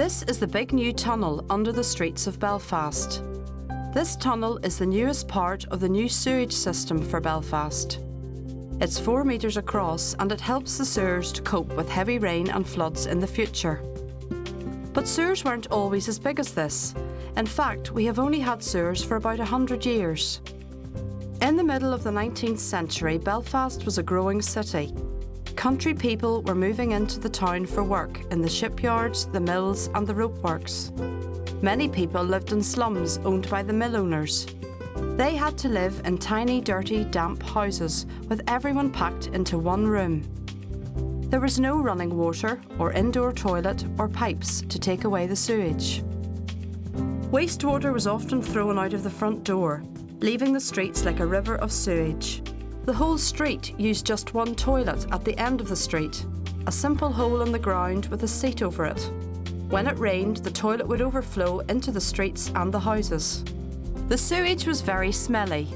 This is the big new tunnel under the streets of Belfast. This tunnel is the newest part of the new sewage system for Belfast. It's 4 metres across and it helps the sewers to cope with heavy rain and floods in the future. But sewers weren't always as big as this. In fact, we have only had sewers for about 100 years. In the middle of the 19th century, Belfast was a growing city. Country people were moving into the town for work in the shipyards, the mills and the rope works. Many people lived in slums owned by the mill owners. They had to live in tiny, dirty, damp houses with everyone packed into one room. There was no running water or indoor toilet or pipes to take away the sewage. Wastewater was often thrown out of the front door, leaving the streets like a river of sewage. The whole street used just one toilet at the end of the street, a simple hole in the ground with a seat over it. When it rained, the toilet would overflow into the streets and the houses. The sewage was very smelly,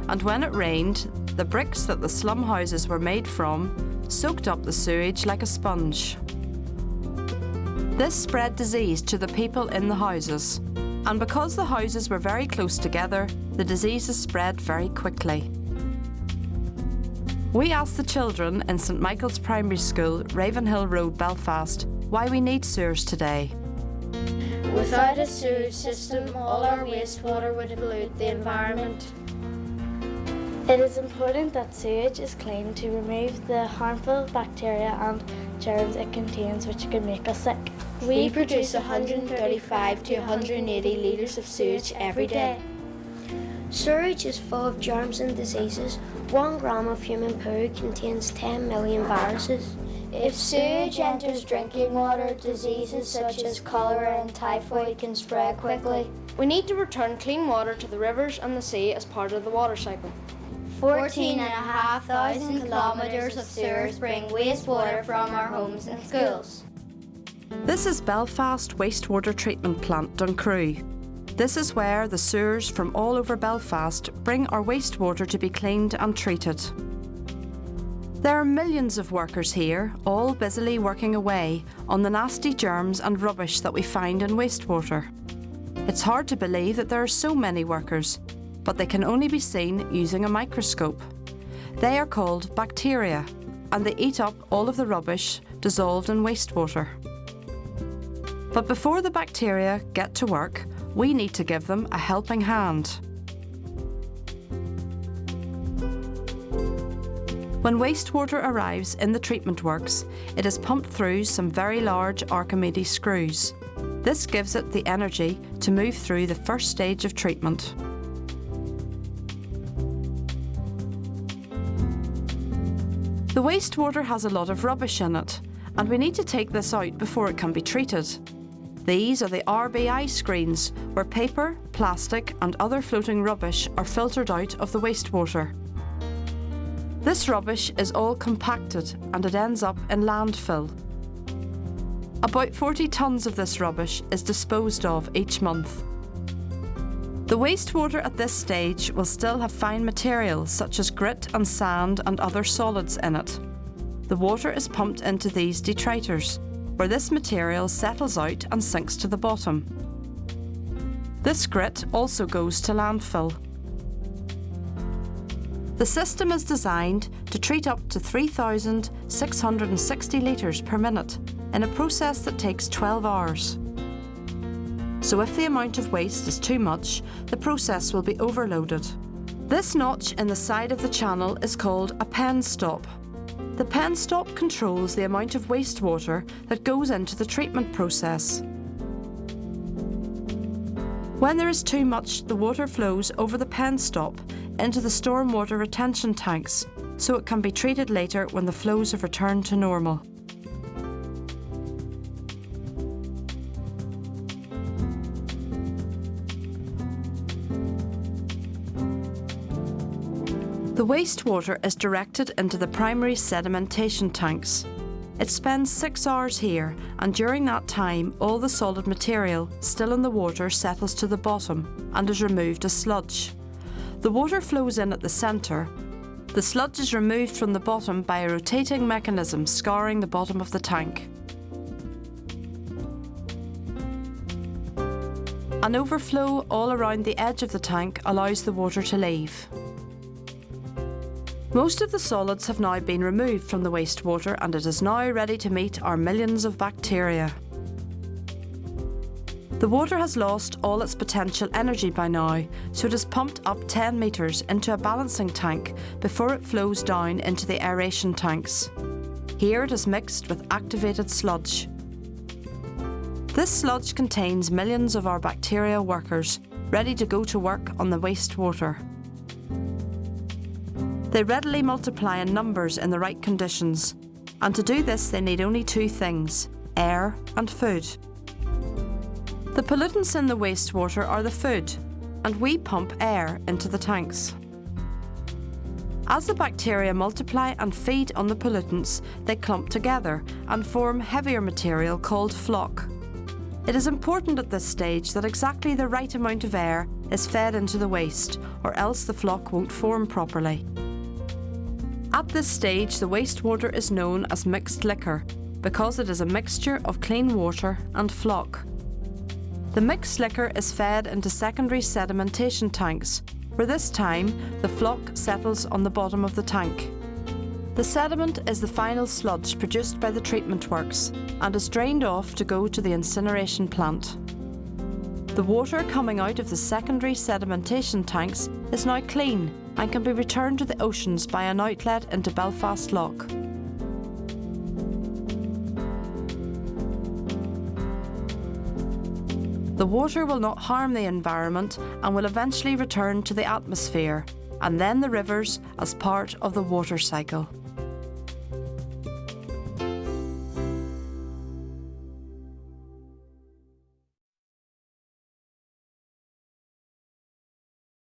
and when it rained, the bricks that the slum houses were made from soaked up the sewage like a sponge. This spread disease to the people in the houses, and because the houses were very close together, the diseases spread very quickly. We asked the children in St Michael's Primary School, Ravenhill Road, Belfast, why we need sewers today. Without a sewage system, all our wastewater would pollute the environment. It is important that sewage is clean to remove the harmful bacteria and germs it contains which can make us sick. We produce 135 to 180 litres of sewage every day. Sewage is full of germs and diseases. 1 gram of human poo contains 10 million viruses. If sewage enters drinking water, diseases such as cholera and typhoid can spread quickly. We need to return clean water to the rivers and the sea as part of the water cycle. 14,500 kilometres of sewers bring wastewater from our homes and schools. This is Belfast Wastewater Treatment Plant, Duncrew. This is where the sewers from all over Belfast bring our wastewater to be cleaned and treated. There are millions of workers here, all busily working away on the nasty germs and rubbish that we find in wastewater. It's hard to believe that there are so many workers, but they can only be seen using a microscope. They are called bacteria, and they eat up all of the rubbish dissolved in wastewater. But before the bacteria get to work, we need to give them a helping hand. When wastewater arrives in the treatment works, it is pumped through some very large Archimedes screws. This gives it the energy to move through the first stage of treatment. The wastewater has a lot of rubbish in it, and we need to take this out before it can be treated. These are the RBI screens, where paper, plastic and other floating rubbish are filtered out of the wastewater. This rubbish is all compacted and it ends up in landfill. About 40 tonnes of this rubbish is disposed of each month. The wastewater at this stage will still have fine materials such as grit and sand and other solids in it. The water is pumped into these detritors, where this material settles out and sinks to the bottom. This grit also goes to landfill. The system is designed to treat up to 3,660 litres per minute in a process that takes 12 hours. So if the amount of waste is too much, the process will be overloaded. This notch in the side of the channel is called a pen stop. The pen stop controls the amount of wastewater that goes into the treatment process. When there is too much, the water flows over the pen stop into the stormwater retention tanks, so it can be treated later when the flows have returned to normal. The wastewater is directed into the primary sedimentation tanks. It spends 6 hours here, and during that time all the solid material still in the water settles to the bottom and is removed as sludge. The water flows in at the centre. The sludge is removed from the bottom by a rotating mechanism scouring the bottom of the tank. An overflow all around the edge of the tank allows the water to leave. Most of the solids have now been removed from the wastewater and it is now ready to meet our millions of bacteria. The water has lost all its potential energy by now, so it is pumped up 10 metres into a balancing tank before it flows down into the aeration tanks. Here it is mixed with activated sludge. This sludge contains millions of our bacteria workers, ready to go to work on the wastewater. They readily multiply in numbers in the right conditions, and to do this they need only two things: air and food. The pollutants in the wastewater are the food, and we pump air into the tanks. As the bacteria multiply and feed on the pollutants, they clump together and form heavier material called floc. It is important at this stage that exactly the right amount of air is fed into the waste, or else the floc won't form properly. At this stage, the wastewater is known as mixed liquor because it is a mixture of clean water and floc. The mixed liquor is fed into secondary sedimentation tanks, where this time the floc settles on the bottom of the tank. The sediment is the final sludge produced by the treatment works and is drained off to go to the incineration plant. The water coming out of the secondary sedimentation tanks is now clean and can be returned to the oceans by an outlet into Belfast Lough. The water will not harm the environment and will eventually return to the atmosphere, and then the rivers as part of the water cycle.